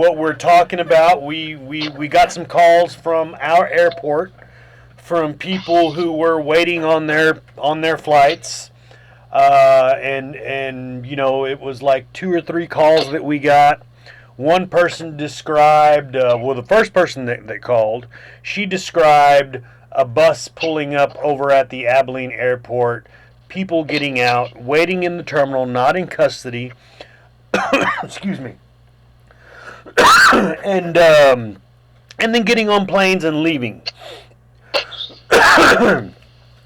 what we're talking about. We got some calls from our airport from people who were waiting on their flights, and it was like two or three calls that we got. One person described, the first person that called, she described a bus pulling up over at the Abilene airport, people getting out, waiting in the terminal, not in custody. Excuse me. And then getting on planes and leaving.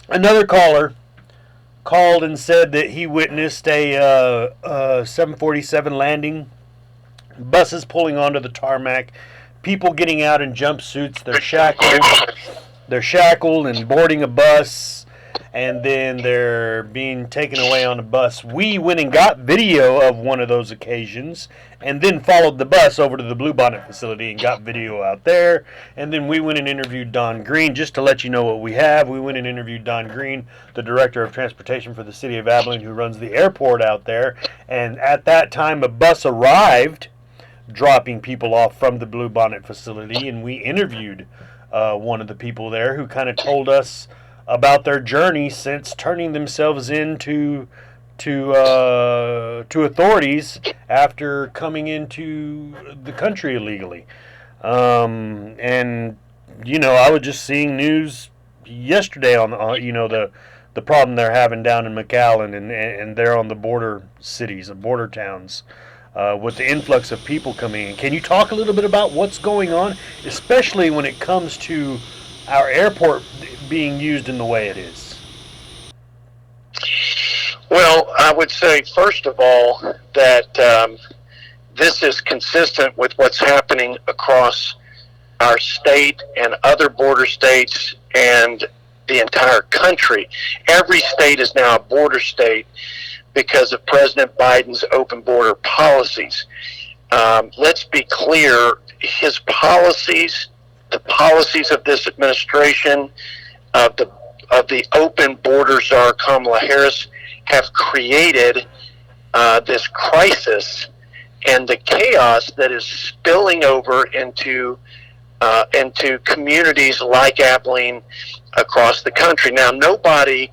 Another caller called and said that he witnessed a 747 landing, buses pulling onto the tarmac, people getting out in jumpsuits. They're shackled and boarding a bus, and then they're being taken away on a bus. We went and got video of one of those occasions, and then followed the bus over to the Bluebonnet facility and got video out there. And then we went and interviewed Don Green, just to let you know what we have. We went and interviewed Don Green, the Director of Transportation for the City of Abilene, who runs the airport out there. And at that time, a bus arrived, dropping people off from the Bluebonnet facility, and we interviewed one of the people there who kind of told us about their journey since turning themselves in to authorities after coming into the country illegally. And I was just seeing news yesterday on the problem they're having down in McAllen and they're on the border cities, the border towns. With the influx of people coming in. Can you talk a little bit about what's going on, especially when it comes to our airport being used in the way it is? Well, I would say, first of all, that this is consistent with what's happening across our state and other border states and the entire country. Every state is now a border state because of President Biden's open border policies. Let's be clear, his policies, the policies of this administration, of the open border czar Kamala Harris, have created this crisis and the chaos that is spilling over into communities like Abilene across the country. Now, nobody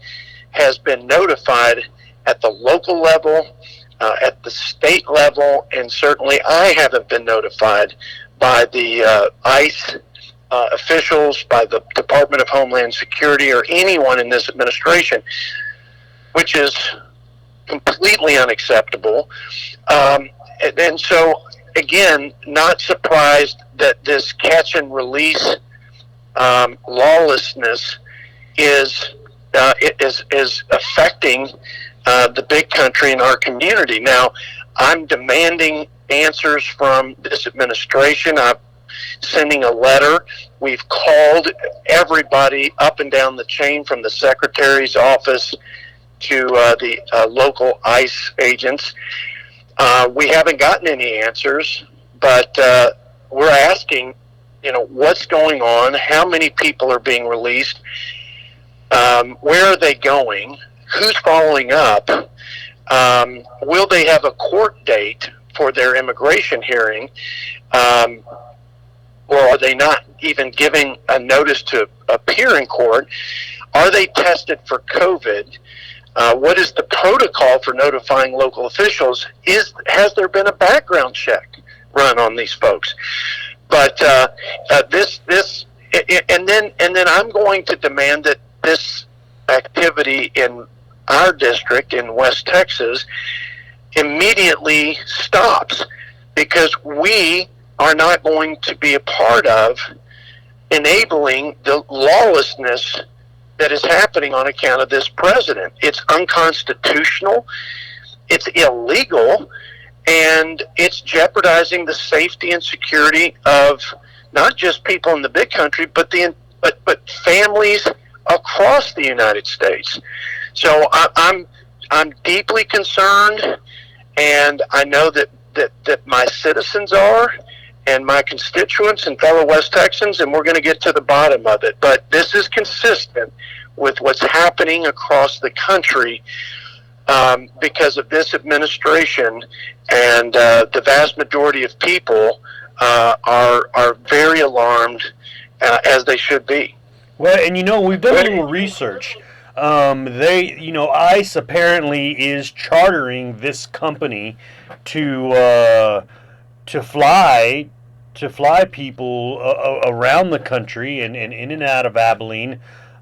has been notified at the local level, at the state level, and certainly I haven't been notified by the ICE officials, by the Department of Homeland Security, or anyone in this administration, which is completely unacceptable. And so, again, not surprised that this catch and release lawlessness is affecting the big country and our community. Now, I'm demanding answers from this administration. I'm sending a letter. We've called everybody up and down the chain, from the Secretary's office to the local ICE agents. We haven't gotten any answers, but we're asking, what's going on? How many people are being released? Where are they going? Who's following up? Will they have a court date for their immigration hearing? Or are they not even giving a notice to appear in court? Are they tested for COVID? What is the protocol for notifying local officials? Has there been a background check run on these folks? But and then I'm going to demand that this activity in our district in West Texas immediately stops, because we are not going to be a part of enabling the lawlessness that is happening on account of this president. It's unconstitutional, it's illegal, and it's jeopardizing the safety and security of not just people in the big country, but families across the United States. So I'm deeply concerned, and I know that my citizens are, and my constituents and fellow West Texans, and we're going to get to the bottom of it. But this is consistent with what's happening across the country because of this administration and the vast majority of people are very alarmed, as they should be. Well, and we've done a little research. ICE apparently is chartering this company to fly people around the country and in and out of Abilene.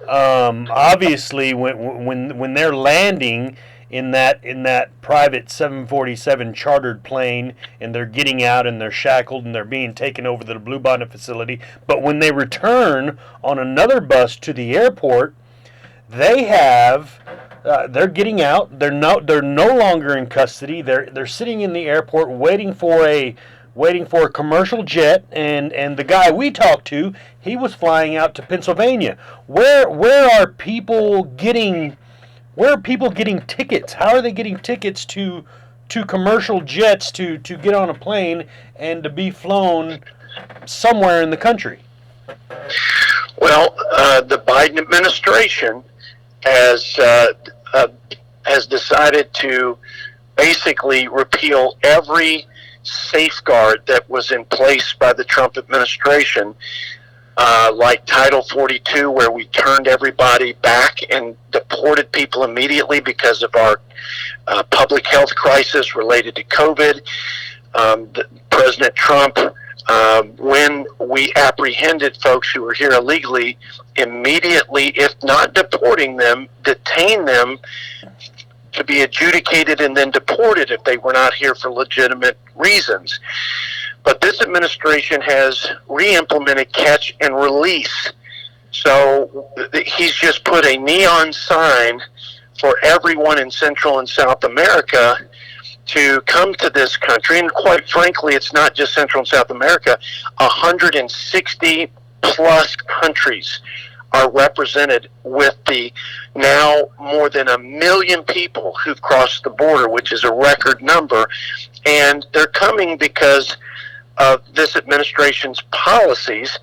Obviously, when they're landing in that private 747 chartered plane and they're getting out and they're shackled and they're being taken over to the Bluebonnet facility, but when they return on another bus to the airport, they're getting out. They're no longer in custody. They're sitting in the airport waiting for a commercial jet, and the guy we talked to, he was flying out to Pennsylvania. Where are people getting tickets? How are they getting tickets to commercial jets to get on a plane and to be flown somewhere in the country? Well, the Biden administration has decided to basically repeal every safeguard that was in place by the Trump administration, like Title 42, where we turned everybody back and deported people immediately because of our public health crisis related to COVID. President Trump, when we apprehended folks who were here illegally, immediately, if not deporting them, detained them to be adjudicated and then deported if they were not here for legitimate reasons. But this administration has re-implemented catch and release. So he's just put a neon sign for everyone in Central and South America to come to this country. And quite frankly, it's not just Central and South America. 160 plus countries are represented, with the now more than 1 million people who've crossed the border, which is a record number. And they're coming because of this administration's policies,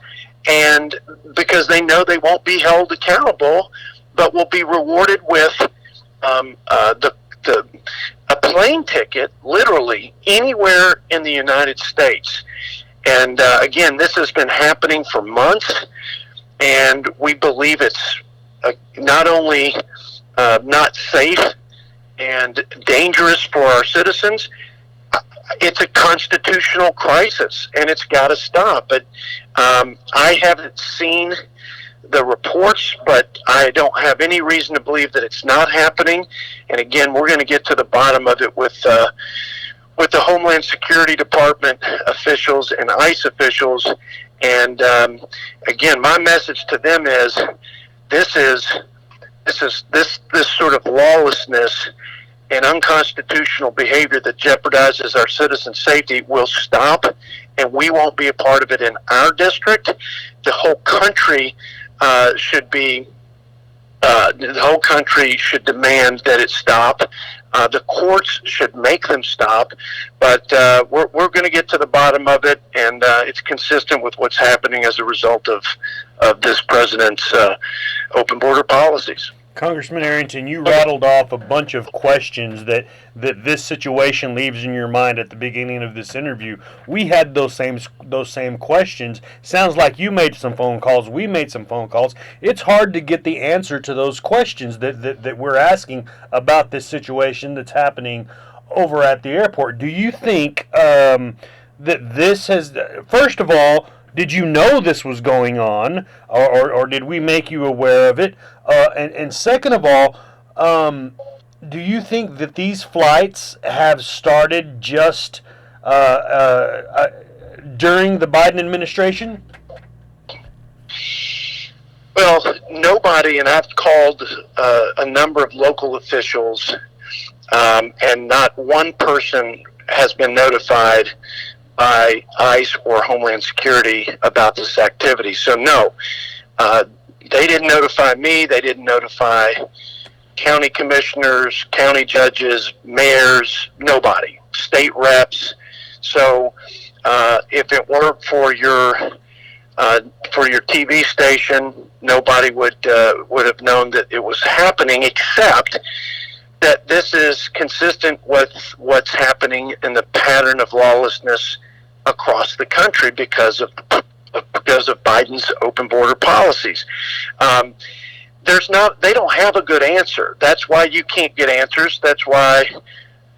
and because they know they won't be held accountable, but will be rewarded with a plane ticket, literally anywhere in the United States. And again, this has been happening for months, and we believe it's not only not safe and dangerous for our citizens, it's a constitutional crisis, and it's got to stop. But I haven't seen the reports, but I don't have any reason to believe that it's not happening. And again, we're going to get to the bottom of it with the Homeland Security Department officials and ICE officials. And again, my message to them is this sort of lawlessness and unconstitutional behavior that jeopardizes our citizens' safety will stop, and we won't be a part of it in our district. The whole country should demand that it stop. The courts should make them stop, but we're going to get to the bottom of it, and it's consistent with what's happening as a result of this president's open border policies. Congressman Arrington, you rattled off a bunch of questions that this situation leaves in your mind at the beginning of this interview. We had those same questions. Sounds like you made some phone calls. We made some phone calls. It's hard to get the answer to those questions that we're asking about this situation that's happening over at the airport. Do you think that this has, first of all, did you know this was going on, or did we make you aware of it? And second of all, do you think that these flights have started just during the Biden administration? Well, nobody, and I've called a number of local officials, and not one person has been notified by ICE or Homeland Security about this activity. So no, they didn't notify me. They didn't notify county commissioners, county judges, mayors, nobody, state reps. So if it weren't for your TV station, nobody would have known that it was happening, except that this is consistent with what's happening in the pattern of lawlessness across the country because of Biden's open border policies. They don't have a good answer. That's why you can't get answers. That's why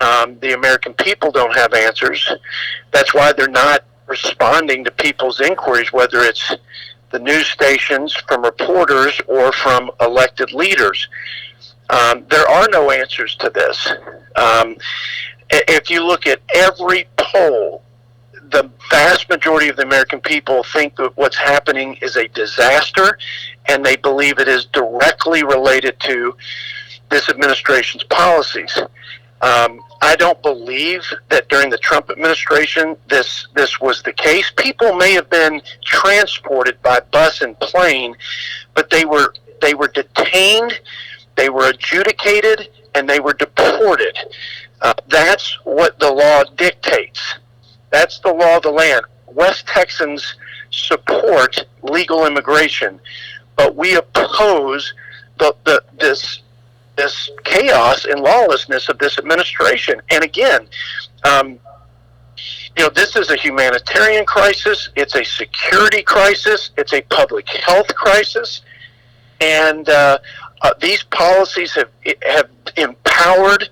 the American people don't have answers. That's why they're not responding to people's inquiries, whether it's the news stations, from reporters, or from elected leaders. There are no answers to this. If you look at every poll, the vast majority of the American people think that what's happening is a disaster, and they believe it is directly related to this administration's policies. I don't believe that during the Trump administration this was the case. People may have been transported by bus and plane, but they were detained, they were adjudicated, and they were deported. That's what the law dictates. That's the law of the land. West Texans support legal immigration, but we oppose this chaos and lawlessness of this administration. And again, this is a humanitarian crisis. It's a security crisis. It's a public health crisis. And these policies have empowered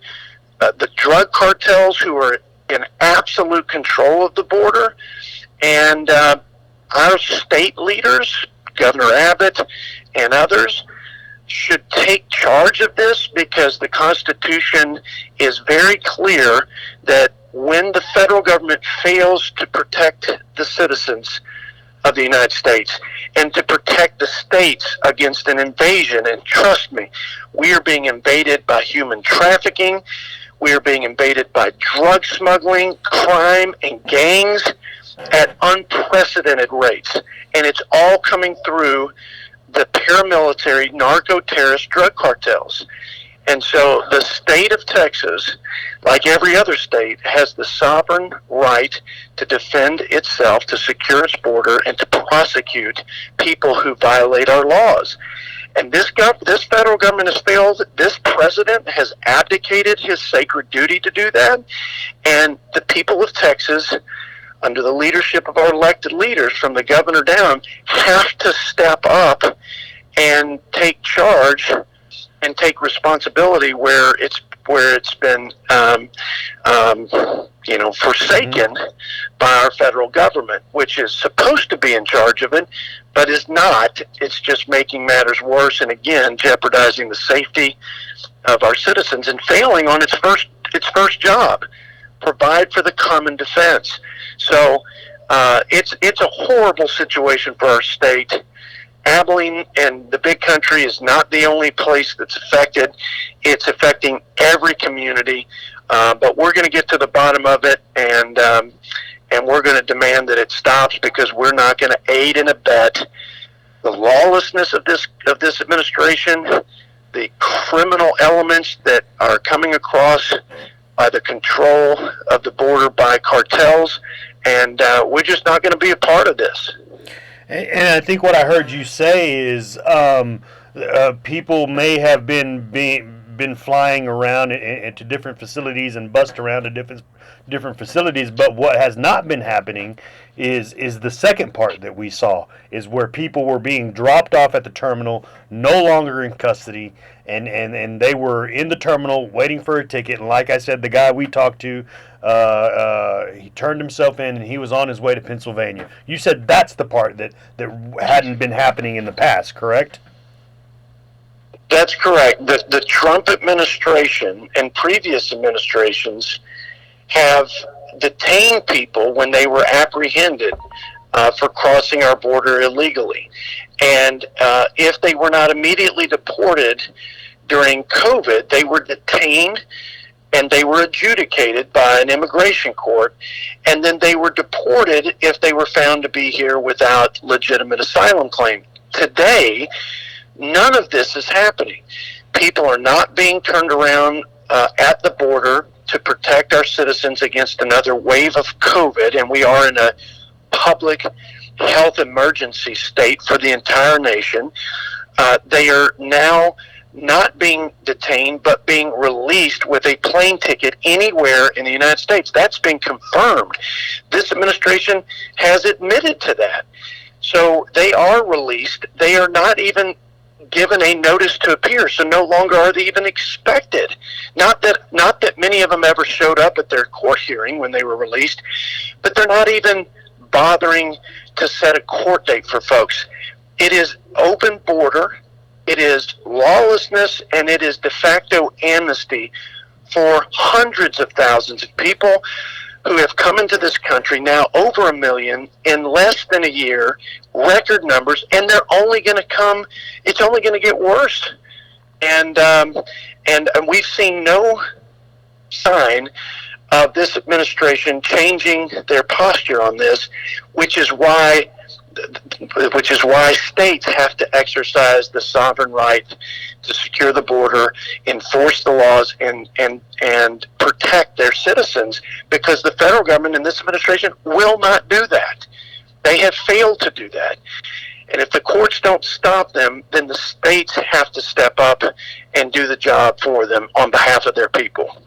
the drug cartels, who are in absolute control of the border, and our state leaders, Governor Abbott and others, should take charge of this, because the Constitution is very clear that when the federal government fails to protect the citizens of the United States and to protect the states against an invasion, and trust me, we are being invaded by human trafficking, we are being invaded by drug smuggling, crime, and gangs at unprecedented rates. And it's all coming through the paramilitary narco-terrorist drug cartels. And so the state of Texas, like every other state, has the sovereign right to defend itself, to secure its border, and to prosecute people who violate our laws. And this federal government has failed. This president has abdicated his sacred duty to do that. And the people of Texas, under the leadership of our elected leaders, from the governor down, have to step up and take charge and take responsibility where it's been forsaken by our federal government, which is supposed to be in charge of it, but is not. It's just making matters worse, and again jeopardizing the safety of our citizens and failing on its first job: provide for the common defense. So it's a horrible situation for our state. Abilene and the big country is not the only place that's affected. It's affecting every community, but we're going to get to the bottom of it, and we're going to demand that it stops, because we're not going to aid and abet the lawlessness of this administration, the criminal elements that are coming across by the control of the border by cartels, and we're just not going to be a part of this. And I think what I heard you say is people may have been flying around to different facilities and bussed around to different facilities, but what has not been happening is the second part that we saw, is where people were being dropped off at the terminal, no longer in custody, and they were in the terminal waiting for a ticket. And like I said, the guy we talked to, he turned himself in and he was on his way to Pennsylvania. You said that's the part that hadn't been happening in the past, correct? That's correct. The Trump administration and previous administrations have detained people when they were apprehended for crossing our border illegally. And if they were not immediately deported during COVID, they were detained and they were adjudicated by an immigration court, and then they were deported if they were found to be here without legitimate asylum claim. Today, none of this is happening. People are not being turned around at the border to protect our citizens against another wave of COVID, and we are in a public health emergency state for the entire nation. They are now not being detained, but being released with a plane ticket anywhere in the United States. That's been confirmed. This administration has admitted to that. So they are released. They are not even given a notice to appear, so no longer are they even expected. Not that many of them ever showed up at their court hearing when they were released, but they're not even bothering to set a court date for folks. It is open border, it is lawlessness, and it is de facto amnesty for hundreds of thousands of people who have come into this country, now over 1 million, in less than a year, record numbers, and they're only going to come, it's only going to get worse. And we've seen no sign of this administration changing their posture on this, which is why states have to exercise the sovereign right to secure the border, enforce the laws, and protect their citizens, because the federal government and this administration will not do that. They have failed to do that. And if the courts don't stop them, then the states have to step up and do the job for them on behalf of their people.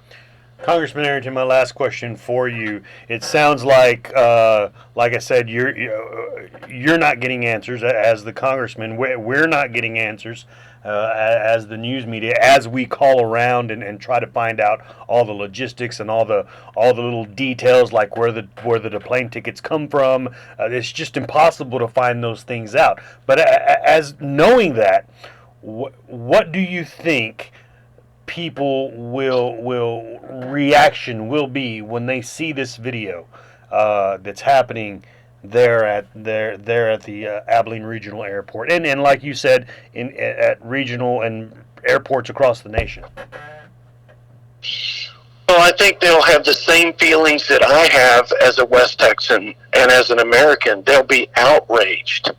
Congressman Arrington, my last question for you. It sounds like I said, you're not getting answers as the congressman. We're not getting answers as the news media, as we call around and try to find out all the logistics and all the little details, like where the plane tickets come from. It's just impossible to find those things out. But as knowing that, what do you think people reaction will be when they see this video that's happening there at the Abilene Regional Airport, and like you said, at regional and airports across the nation? Well, I think they'll have the same feelings that I have as a West Texan and as an American. They'll be outraged.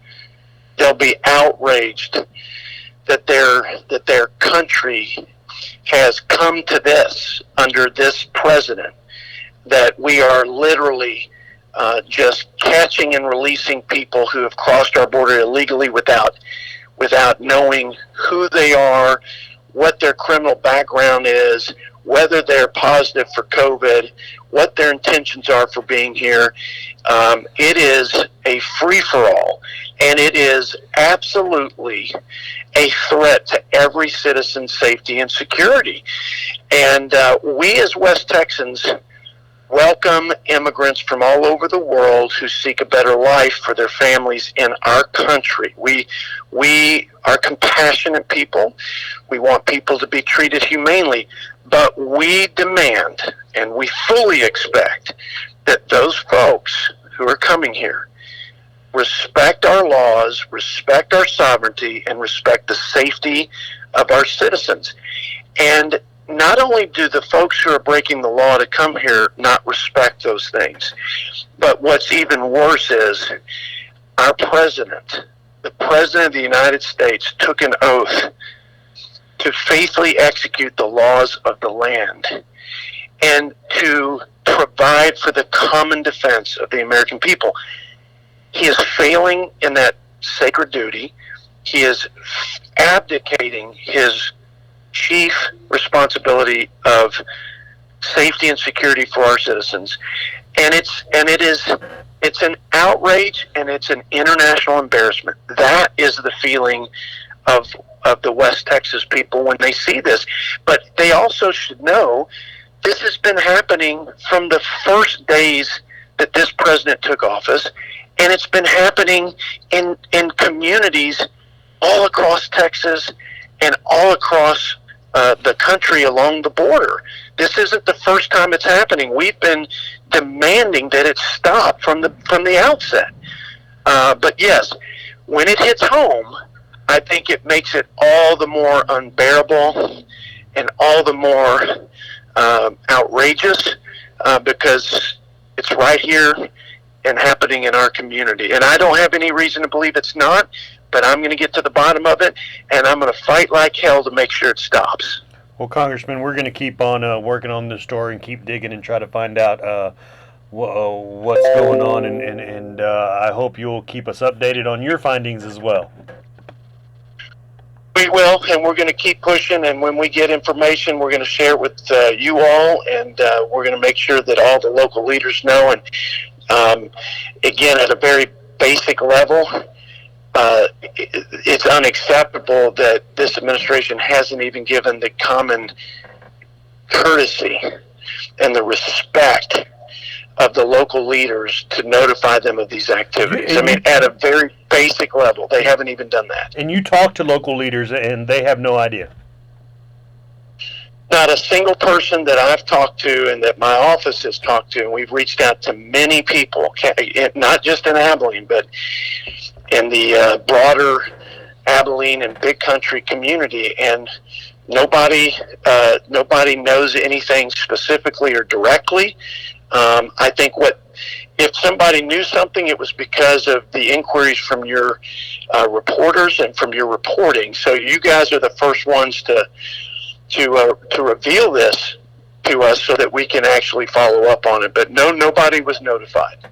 They'll be outraged that their country has come to this under this president, that we are literally just catching and releasing people who have crossed our border illegally without knowing who they are, what their criminal background is, whether they're positive for COVID, what their intentions are for being here. It is a free-for-all, and it is absolutely a threat to every citizen's safety and security. And we as West Texans welcome immigrants from all over the world who seek a better life for their families in our country. We are compassionate people. We want people to be treated humanely, but we demand and we fully expect that those folks who are coming here respect our laws, respect our sovereignty, and respect the safety of our citizens. And not only do the folks who are breaking the law to come here not respect those things, but what's even worse is our president, the President of the United States, took an oath to faithfully execute the laws of the land and to provide for the common defense of the American people. He is failing in that sacred duty. He is abdicating his chief responsibility of safety and security for our citizens. And it's an outrage, and it's an international embarrassment. That is the feeling of the West Texas people when they see this. But they also should know this has been happening from the first days that this president took office, and it's been happening in communities all across Texas and all across the country along the border. This isn't the first time it's happening. We've been demanding that it stop from the outset. But yes, when it hits home, I think it makes it all the more unbearable and all the more outrageous because it's right here and happening in our community. And I don't have any reason to believe it's not, but I'm going to get to the bottom of it, and I'm going to fight like hell to make sure it stops. Well, Congressman, we're going to keep on working on this story and keep digging and try to find out what's going on, and I hope you'll keep us updated on your findings as well. We will, and we're going to keep pushing. And when we get information, we're going to share it with you all, and we're going to make sure that all the local leaders know. And again, at a very basic level, it's unacceptable that this administration hasn't even given the common courtesy and the respect of the local leaders to notify them of these activities. I mean, at a very basic level, they haven't even done that. And you talk to local leaders, and they have no idea. Not a single person that I've talked to and that my office has talked to, and we've reached out to many people, not just in Abilene, but in the broader Abilene and Big Country community, and nobody knows anything specifically or directly. I think if somebody knew something, it was because of the inquiries from your reporters and from your reporting. So you guys are the first ones to reveal this to us so that we can actually follow up on it. But nobody was notified.